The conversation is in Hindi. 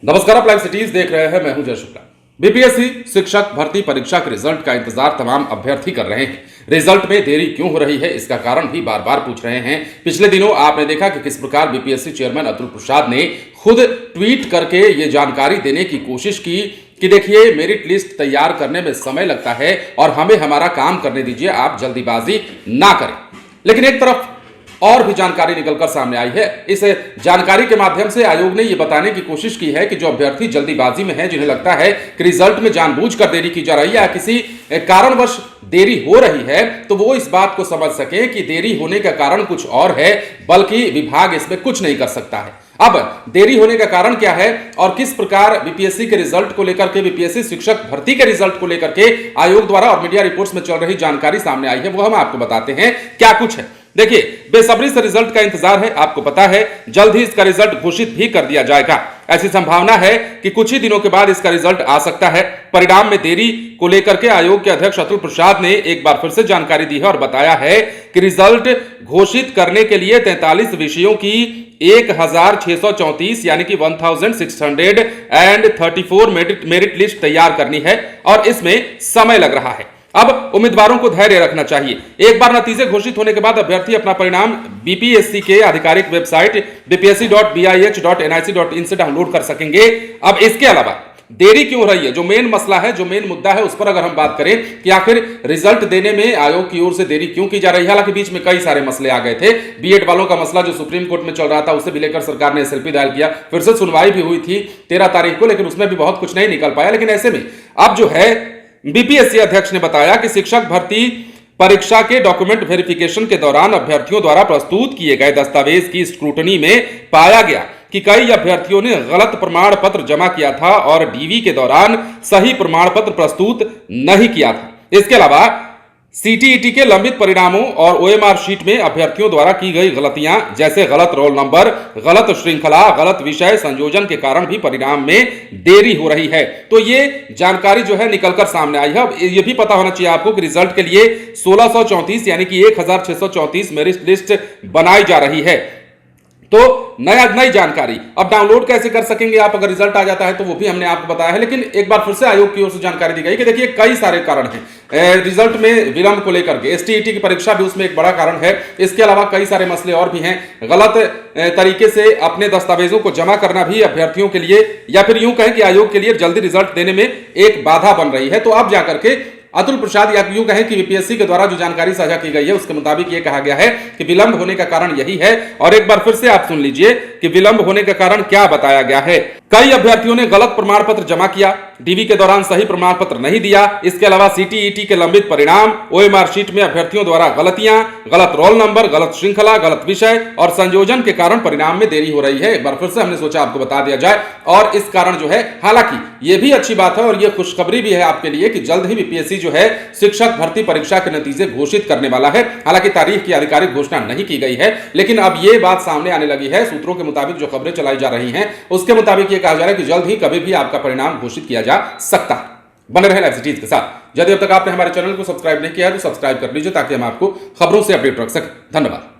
नमस्कार, आप लाइव सिटीज देख रहे हैं। मैं हूं जय शुक्ला। बीपीएससी शिक्षक भर्ती परीक्षा के रिजल्ट का इंतजार तमाम अभ्यर्थी कर रहे हैं। रिजल्ट में देरी क्यों हो रही है, इसका कारण भी बार बार पूछ रहे हैं। पिछले दिनों आपने देखा कि किस प्रकार बीपीएससी चेयरमैन अतुल प्रसाद ने खुद ट्वीट करके ये जानकारी देने की कोशिश की कि देखिए, मेरिट लिस्ट तैयार करने में समय लगता है और हमें हमारा काम करने दीजिए, आप जल्दीबाजी ना करें। लेकिन एक तरफ और भी जानकारी निकलकर सामने आई है। इस जानकारी के माध्यम से आयोग ने यह बताने की कोशिश की है कि जो अभ्यर्थी जल्दीबाजी में हैं, जिन्हें लगता है कि रिजल्ट में जानबूझकर देरी की जा रही है या किसी कारणवश देरी हो रही है, तो वो इस बात को समझ सके कि देरी होने का कारण कुछ और है, बल्कि विभाग इसमें कुछ नहीं कर सकता है। अब देरी होने का कारण क्या है और किस प्रकार बीपीएससी के रिजल्ट को लेकर के, बीपीएससी शिक्षक भर्ती के रिजल्ट को लेकर के आयोग द्वारा और मीडिया रिपोर्ट्स में चल रही जानकारी सामने आई है, वो हम आपको बताते हैं क्या कुछ है। देखिए, बेसब्री से रिजल्ट का इंतजार है। आपको पता है जल्द ही इसका रिजल्ट घोषित भी कर दिया जाएगा। ऐसी संभावना है कि कुछ ही दिनों के बाद इसका रिजल्ट आ सकता है। परिणाम में देरी को लेकर के आयोग के अध्यक्ष अतुल प्रसाद ने एक बार फिर से जानकारी दी है और बताया है कि रिजल्ट घोषित करने के लिए 43 विषयों की 1634 यानी कि 1634 मेरिट लिस्ट तैयार करनी है और इसमें समय लग रहा है। अब उम्मीदवारों को धैर्य रखना चाहिए। एक बार नतीजे घोषित होने के बाद अभ्यर्थी अपना परिणाम बीपीएससी के आधिकारिक वेबसाइट bpsc.bih.nic.in से डाउनलोड कर सकेंगे। अब इसके अलावा देरी क्यों हो रही है, जो मेन मसला है, जो मेन मुद्दा है, उस पर अगर हम बात करें कि आखिर रिजल्ट देने में आयोग की ओर से देरी क्यों की जा रही है। हालांकि बीच में कई सारे मसले आ गए थे। बीएड वालों का मसला जो सुप्रीम कोर्ट में चल रहा था, उसे भी लेकर सरकार ने एसएलपी दायर किया, फिर से सुनवाई भी हुई थी 13 तारीख को, लेकिन उसमें भी बहुत कुछ नहीं निकल पाया। लेकिन ऐसे में अब जो है, बीपीएससी अध्यक्ष ने बताया कि शिक्षक भर्ती परीक्षा के डॉक्यूमेंट वेरिफिकेशन के दौरान अभ्यर्थियों द्वारा प्रस्तुत किए गए दस्तावेज की स्क्रूटनी में पाया गया कि कई अभ्यर्थियों ने गलत प्रमाण पत्र जमा किया था और डीवी के दौरान सही प्रमाण पत्र प्रस्तुत नहीं किया था। इसके अलावा सीटीईटी के लंबित परिणामों और ओएमआर शीट में अभ्यर्थियों द्वारा की गई गलतियां, जैसे गलत रोल नंबर, गलत श्रृंखला, गलत विषय संयोजन के कारण भी परिणाम में देरी हो रही है। तो ये जानकारी जो है निकलकर सामने आई है। अब ये भी पता होना चाहिए आपको कि रिजल्ट के लिए 1634 यानी कि 1634 मेरिट लिस्ट बनाई जा रही है। तो नई जानकारी अब डाउनलोड कैसे कर सकेंगे आप, अगर रिजल्ट आ जाता है तो वो भी हमने आपको बताया है। लेकिन एक बार फिर से आयोग की ओर से जानकारी दी गई कि देखिए, कई सारे कारण हैं रिजल्ट में विलंब को लेकर के। एसटीईटी की परीक्षा भी उसमें एक बड़ा कारण है। इसके अलावा कई सारे मसले और भी हैं। गलत तरीके से अपने दस्तावेजों को जमा करना भी अभ्यर्थियों के लिए, या फिर यूं कहें कि आयोग के लिए जल्दी रिजल्ट देने में एक बाधा बन रही है। तो अब जाकर के अतुल प्रसाद, या यूं कहें कि बीपीएससी के द्वारा जो जानकारी साझा की गई है उसके मुताबिक यह कहा गया है कि विलंब होने का कारण यही है। और एक बार फिर से आप सुन लीजिए कि विलंब होने का कारण क्या बताया गया है। कई अभ्यर्थियों ने गलत प्रमाण पत्र जमा किया, डीवी के दौरान सही प्रमाण पत्र नहीं दिया। इसके अलावा सीटीईटी के लंबित परिणाम, ओएमआर शीट में अभ्यर्थियों द्वारा गलतियां, गलत रोल नंबर, गलत श्रृंखला, गलत विषय और संयोजन के कारण परिणाम में देरी हो रही है। एक बार फिर से हमने सोचा आपको बता दिया जाए। और इस कारण जो है, हालांकि यह भी अच्छी बात है और यह खुशखबरी भी है आपके लिए कि जल्द ही बीपीएससी जो है शिक्षक भर्ती परीक्षा के नतीजे घोषित करने वाला है। हालांकि तारीख की आधिकारिक घोषणा नहीं की गई है, लेकिन अब यह बात सामने आने लगी है। सूत्रों के मुताबिक जो खबरें चलाई जा रही हैं उसके मुताबिक यह कहा जा रहा है कि जल्द ही कभी भी आपका परिणाम घोषित किया जा सकता है। बने रहे लाइव सिटीज के साथ। यदि अब तक आपने हमारे चैनल को सब्सक्राइब नहीं किया है तो सब्सक्राइब कर लीजिए, ताकि हम आपको खबरों से अपडेट रख सकें। धन्यवाद।